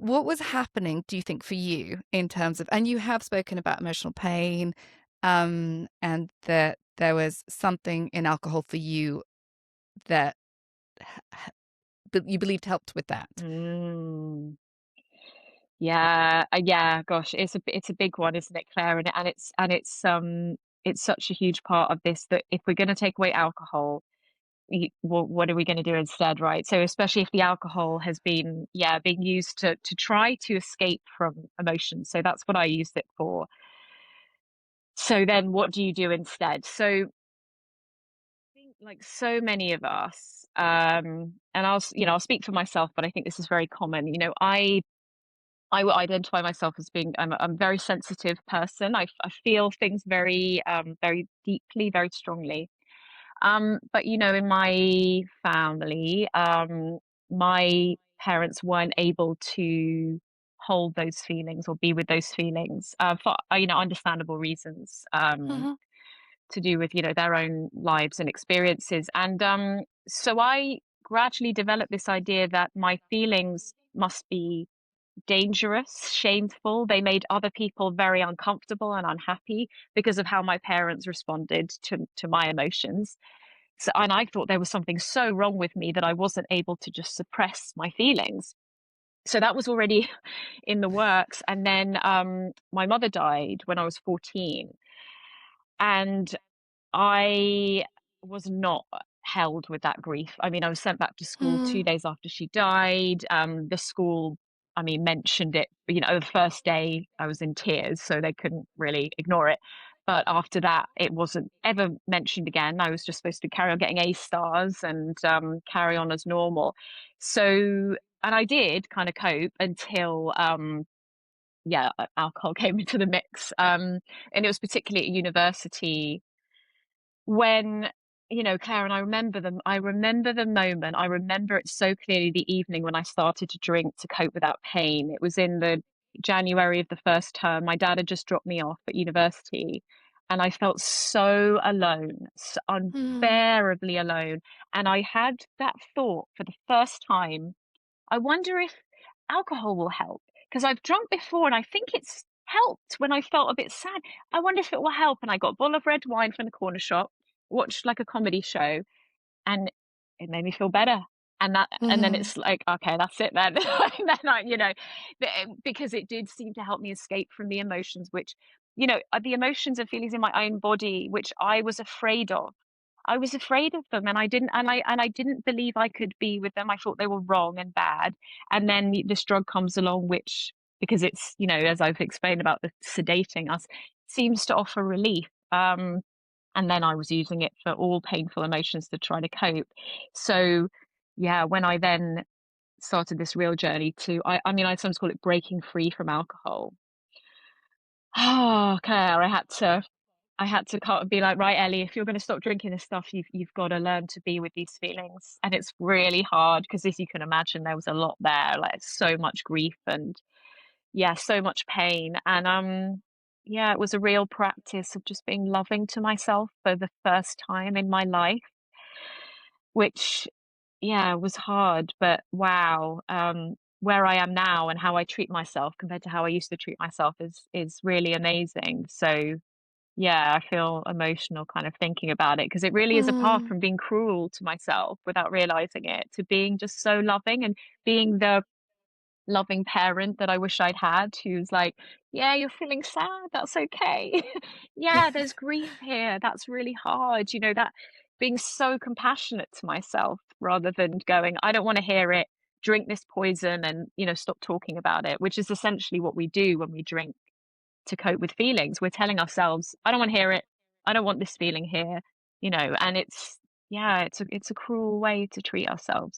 what was happening, do you think, for you in terms of, and you have spoken about emotional pain, and that there was something in alcohol for you that that you believed helped with that. Mm. Yeah, yeah, gosh, it's a big one, isn't it, Claire? And it's such a huge part of this that if we're going to take away alcohol, what are we going to do instead, right? So especially if the alcohol has been, yeah, being used to try to escape from emotions. So that's what I used it for. So then what do you do instead? So I think like so many of us, and I'll speak for myself, but I think this is very common. I would identify myself as being I'm a very sensitive person. I feel things very very deeply, very strongly. But in my family, my parents weren't able to hold those feelings or be with those feelings for understandable reasons, Mhm. to do with their own lives and experiences. And so I gradually developed this idea that my feelings must be dangerous, shameful. They made other people very uncomfortable and unhappy because of how my parents responded to my emotions. So, and I thought there was something so wrong with me that I wasn't able to just suppress my feelings. So that was already in the works. And then my mother died when I was 14. And I was not held with that grief. I mean, I was sent back to school Mm. 2 days after she died. The school, I mean, mentioned it, the first day I was in tears, so they couldn't really ignore it. But after that, it wasn't ever mentioned again. I was just supposed to carry on getting A stars and carry on as normal. So, and I did kind of cope until, yeah, alcohol came into the mix. And it was particularly at university when, Claire, and I remember the moment, I remember it so clearly, the evening when I started to drink to cope without pain. It was in the January of the first term. My dad had just dropped me off at university, and I felt so alone, so Mm. unbearably alone. And I had that thought for the first time. I wonder if alcohol will help, because I've drunk before and I think it's helped when I felt a bit sad. I wonder if it will help. And I got a bottle of red wine from the corner shop, watched like a comedy show, and it made me feel better. And then Mhm. it's like, okay, that's it then. And then because it did seem to help me escape from the emotions, which, the emotions and feelings in my own body, which I was afraid of. I was afraid of them, and I didn't believe I could be with them. I thought they were wrong and bad. And then this drug comes along, which, because it's, as I've explained about the sedating us, seems to offer relief. And then I was using it for all painful emotions to try to cope. So, yeah, when I then started this real journey I mean, I sometimes call it breaking free from alcohol. Oh, Claire, I had to kind of be like, right, Ellie, if you're going to stop drinking this stuff, you've got to learn to be with these feelings. And it's really hard because, as you can imagine, there was a lot there, like so much grief and, yeah, so much pain. And yeah, it was a real practice of just being loving to myself for the first time in my life, which, yeah, was hard. But wow, where I am now and how I treat myself compared to how I used to treat myself is really amazing. So yeah, I feel emotional kind of thinking about it, because it really is a path Mm. from being cruel to myself without realizing it to being just so loving and being the loving parent that I wish I'd had, who's like, "Yeah, you're feeling sad, that's okay. Yeah, there's grief here, that's really hard." That being so compassionate to myself rather than going, "I don't wanna hear it, drink this poison and, stop talking about it," which is essentially what we do when we drink to cope with feelings. We're telling ourselves, "I don't wanna hear it. I don't want this feeling here," and it's yeah, it's a cruel way to treat ourselves.